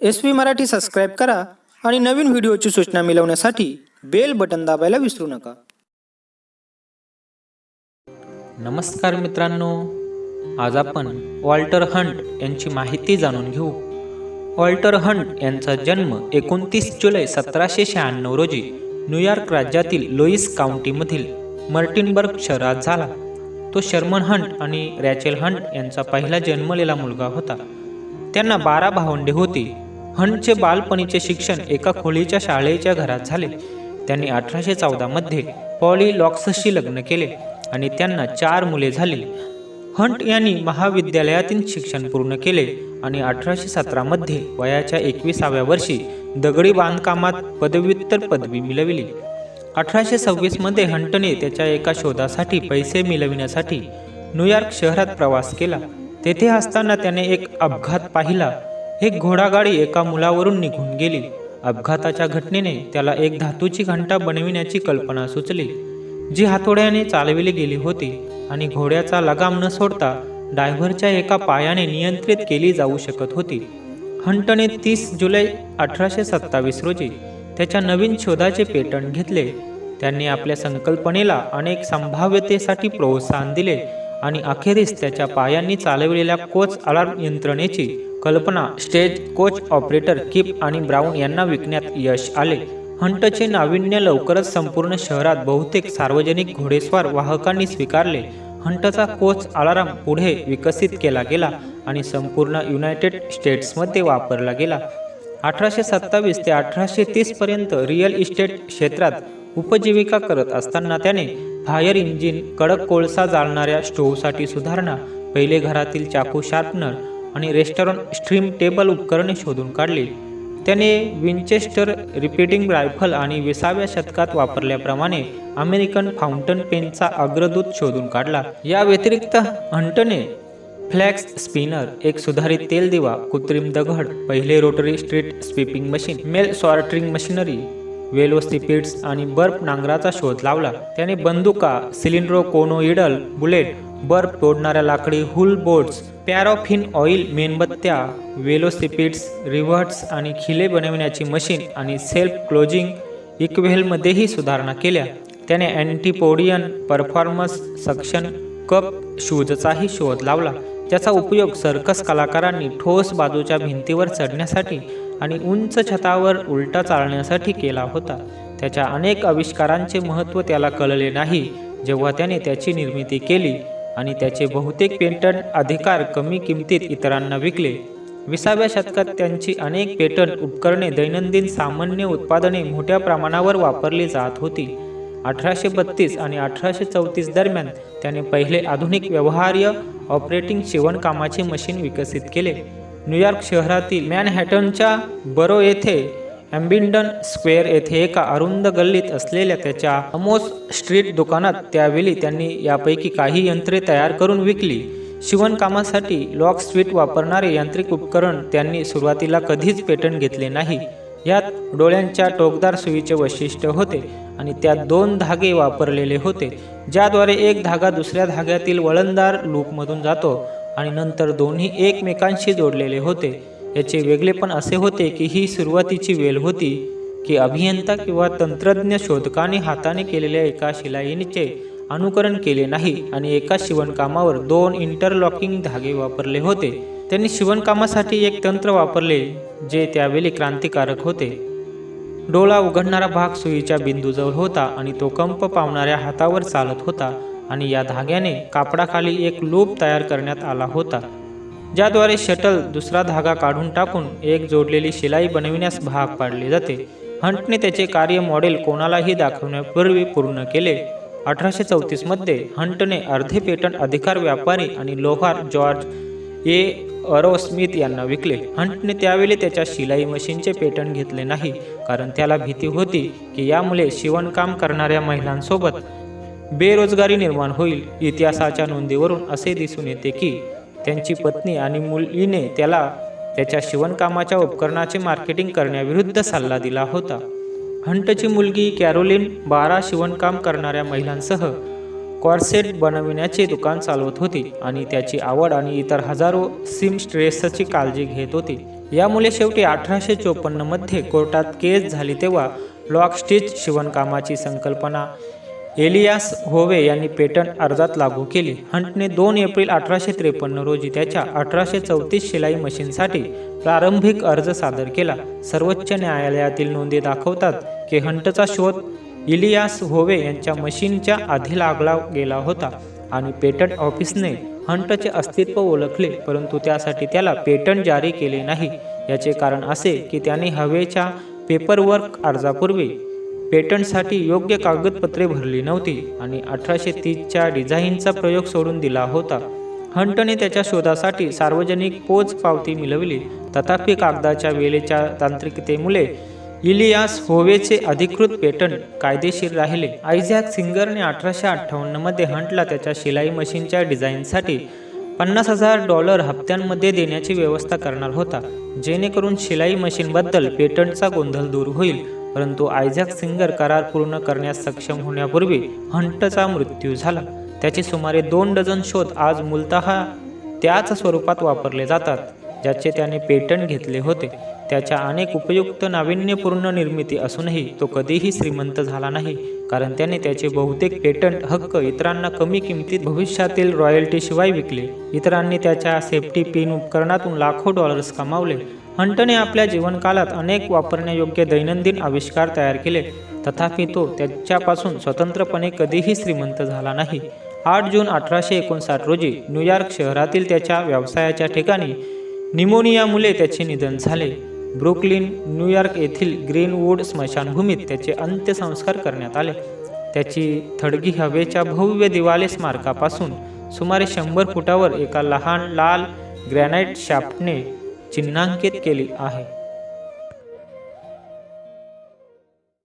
SV Marathi subscribe करा आणि नवीन व्हिडिओची सूचना मिळवण्यासाठी बेल बटन दाबायला विसरू नका. नमस्कार मित्रांनो, आज आपण वॉल्टर हंट यांची माहिती जाणून घेऊ. वॉल्टर हंट यांचा जन्म 29 जुलै 1796 रोजी न्यूयॉर्क राज्यातील लोईस काउंटीमधील मार्टिनबर्ग शहरात झाला. तो शर्मन हंट आणि रॅचेल हंट यांचा पहिला जन्मलेला मुलगा होता. त्यांना 12 भावंडे होती. हंटचे बालपणीचे शिक्षण एका खोलीच्या शाळेच्या घरात झाले. त्यांनी 1814 मध्ये पॉली लॉक्सशी लग्न केले आणि त्यांना 4 मुले झाली. हंट यांनी महाविद्यालयातील शिक्षण पूर्ण केले आणि 1817 मध्ये वयाच्या 21व्या वर्षी दगडी बांधकामात पदव्युत्तर पदवी मिळविली. 1826 मध्ये हंटने त्याच्या एका शोधासाठी पैसे मिळविण्यासाठी न्यूयॉर्क शहरात प्रवास केला. तेथे असताना त्याने एक अपघात पाहिला. एक घोडागाडी एका मुलावरून निघून गेली. अपघाताच्या घटनेने त्याला एक धातूची घंटा बनविण्याची कल्पना सुचली, जी हातोड्याने चालविली गेली होती आणि घोड्याचा लगाम न सोडता ड्रायव्हरच्या एका पायाने नियंत्रित केली जाऊ शकत होती. हंटने 30 जुलै 1827 रोजी त्याच्या नवीन शोधाचे पेटंट घेतले. त्यांनी आपल्या संकल्पनेला अनेक संभाव्यतेसाठी प्रोत्साहन दिले आणि अखेरीस त्याच्या पायांनी चालविलेल्या कोच अलार्म यंत्रणेची कल्पना स्टेज कोच ऑपरेटर किप आणि ब्राऊन यांना विकण्यात यश आले. हंटचे नाविन्य लवकरच संपूर्ण शहरात बहुतेक सार्वजनिक घोडेस्वार वाहकांनी स्वीकारले. हंटचा कोच अलार्म पुढे विकसित केला गेला आणि संपूर्ण युनायटेड स्टेट्समध्ये वापरला गेला. 1827 ते 1830 पर्यंत रिअल इस्टेट क्षेत्रात उपजीविका करत असताना त्याने फायर इंजिन, कडक कोळसा जाळणाऱ्या स्टोव्हसाठी सुधारणा, पहिले घरातील चाकू शार्पनर आणि रेस्टॉरंट स्ट्रीम टेबल उपकरणे शोधून काढली. त्याने विंचेस्टर रिपीटिंग रायफल आणि 20व्या शतकात वापरल्याप्रमाणे अमेरिकन फाउंटन पेनचा अग्रदूत शोधून काढला. या व्यतिरिक्त हंटने फ्लॅक्स स्पिनर, एक सुधारित तेल दिवा, कृत्रिम दगड, पहिले rotary street sweeping machine, mail sorting machinery, velocipedes आणि बर्फ नांगराचा शोध लावला. त्याने बंदुका, सिलिंड्रोकोनोइडल बुलेट, बर्फ तोडणाऱ्या लाकडी हुल बोट्स, पॅराफिन ऑइल मेणबत्त्या, वेलोसिपिड्स, रिव्हर्ट्स आणि खिले बनविण्याची मशीन आणि सेल्फ क्लोजिंग इक्वेलमध्येही सुधारणा केल्या. त्याने अँटीपोडियन परफॉर्मन्स सक्शन कप शूजचाही शोध लावला, ज्याचा उपयोग सर्कस कलाकारांनी ठोस बाजूच्या भिंतीवर चढण्यासाठी आणि उंच छतावर उलटा चालण्यासाठी केला होता. त्याच्या अनेक आविष्कारांचे महत्त्व त्याला कळले नाही जेव्हा त्याने त्याची निर्मिती केली आणि त्याचे बहुतेक पेटंट अधिकार कमी किमतीत इतरांना विकले. 20व्या शतकात त्यांची अनेक पेटंट उपकरणे दैनंदिन सामान्य उत्पादने मोठ्या प्रमाणावर वापरली जात होती. 1832 आणि 1834 दरम्यान त्याने पहिले आधुनिक व्यवहार्य ऑपरेटिंग शिवणकामाचे मशीन विकसित केले. न्यूयॉर्क शहरातील मॅनहॅटनच्या बरो येथे ॲम्बिंडन स्क्वेअर येथे एका अरुंद गल्लीत असलेल्या त्याच्या अमोस स्ट्रीट दुकानात त्यावेळी त्यांनी यापैकी काही यंत्रे तयार करून विकली. शिवणकामासाठी लॉक स्वीट वापरणारे यांत्रिक उपकरण त्यांनी सुरुवातीला कधीच पेटंट घेतले नाही. यात डोळ्यांच्या टोकदार सुईचे वैशिष्ट्य होते आणि त्यात 2 धागे वापरलेले होते, ज्याद्वारे एक धागा दुसऱ्या धाग्यातील वळणदार लूपमधून जातो आणि नंतर दोन्ही एकमेकांशी जोडलेले होते. याचे वेगळेपण असे होते की ही सुरुवातीची वेल होती की अभियंता किंवा तंत्रज्ञ शोधकाने हाताने केलेल्या एका शिलाईचे अनुकरण केले नाही आणि एका शिवणकामावर 2 इंटरलॉकिंग धागे वापरले होते. त्यांनी शिवणकामासाठी एक तंत्र वापरले जे त्यावेळी क्रांतिकारक होते. डोळा उघडणारा भाग सुईच्या बिंदूजवळ होता आणि तो कंप पावणाऱ्या हातावर चालत होता आणि या धाग्याने कापडाखाली एक लूप तयार करण्यात आला होता, ज्याद्वारे शटल दुसरा धागा काढून टाकून एक जोडलेली शिलाई बनविण्यास भाग पाडले जाते. हंटने त्याचे कार्य मॉडेल कोणालाही दाखवण्यापूर्वी पूर्ण केले. 1834 मध्ये हंटने अर्धे पेटंट अधिकार व्यापारी आणि लोहार जॉर्ज ए अरोस्मिथ यांना विकले. हंटने त्यावेळी त्याच्या शिलाई मशीनचे पेटंट घेतले नाही, कारण त्याला भीती होती की यामुळे शिवणकाम करणाऱ्या महिलांसोबत बेरोजगारी निर्माण होईल. इतिहासाच्या नोंदीवरून असे दिसून येते की त्यांची पत्नी आणि मुलीने त्याला त्याच्या शिवणकामाच्या उपकरणाचे मार्केटिंग करण्याविरुद्ध सल्ला दिला होता. हंटची मुलगी कॅरोलिन 12 शिवणकाम करणाऱ्या महिलांसह कॉर्सेट बनविण्याचे दुकान चालवत होती आणि त्याची आवड आणि इतर हजारो सीमस्ट्रेसची काळजी घेत होती. यामुळे शेवटी 1854 मध्ये कोर्टात केस झाली तेव्हा लॉकस्टिच शिवणकामाची संकल्पना एलियास होवे यांनी पेटंट अर्जात लागू केली. हंटने 2 एप्रिल 1853 रोजी त्याच्या 1834 शिलाई मशीनसाठी प्रारंभिक अर्ज सादर केला. सर्वोच्च न्यायालयातील नोंदी दाखवतात की हंटचा शोध इलियास होवे यांच्या मशीनच्या आधी लागला गेला होता आणि पेटंट ऑफिसने हंटचे अस्तित्व ओळखले, परंतु त्यासाठी त्याला पेटंट जारी केले नाही. याचे कारण असे की त्याने हवेच्या पेपरवर्क अर्जापूर्वी पेटंटसाठी योग्य कागदपत्रे भरली नव्हती आणि 1830च्या डिझाईनचा प्रयोग सोडून दिला होता. हंटने त्याच्या शोधासाठी सार्वजनिक पोचपावती मिळवली, तथापि कागदाच्या वेळेच्या तांत्रिकतेमुळे इलियास होवेचे अधिकृत पेटंट कायदेशीर राहिले. आयझॅक सिंगरने 1858 मध्ये हंटला त्याच्या शिलाई मशीनच्या डिझाईनसाठी $50,000 हप्त्यांमध्ये देण्याची व्यवस्था करणार होता, जेणेकरून शिलाई मशीनबद्दल पेटंटचा गोंधळ दूर होईल. परंतु आयझॅक सिंगर करार पूर्ण करण्यास सक्षम होण्यापूर्वी हंटचा मृत्यू झाला. त्याचे सुमारे 2 डझन शोध आज मूलतः त्याच स्वरूपात वापरले जातात ज्याचे त्याने पेटंट घेतले होते. त्याच्या अनेक उपयुक्त नाविन्यपूर्ण निर्मिती असूनही तो कधीही श्रीमंत झाला नाही, कारण त्याने त्याचे बहुतेक पेटंट हक्क इतरांना कमी किमतीत भविष्यातील रॉयल्टीशिवाय विकले. इतरांनी त्याच्या सेफ्टी पिन उपकरणातून लाखो डॉलर्स कमावले. हंटने आपल्या जीवनकालात अनेक वापरण्यायोग्य दैनंदिन आविष्कार तयार केले, तथापि तो त्याच्यापासून स्वतंत्रपणे कधीही श्रीमंत झाला नाही. 8 जून 1859 रोजी न्यूयॉर्क शहरातील त्याच्या व्यवसायाच्या ठिकाणी निमोनियामुळे त्याचे निधन झाले. ब्रुकलिन, न्यूयॉर्क येथील ग्रीनवूड स्मशानभूमीत त्याचे अंत्यसंस्कार करण्यात आले. त्याची थडगी हवेच्या भव्य दिवाले स्मारकापासून सुमारे 100 फुटावर एका लहान लाल ग्रॅनाइट शाफ्टने चिन्हांकित केली आहे.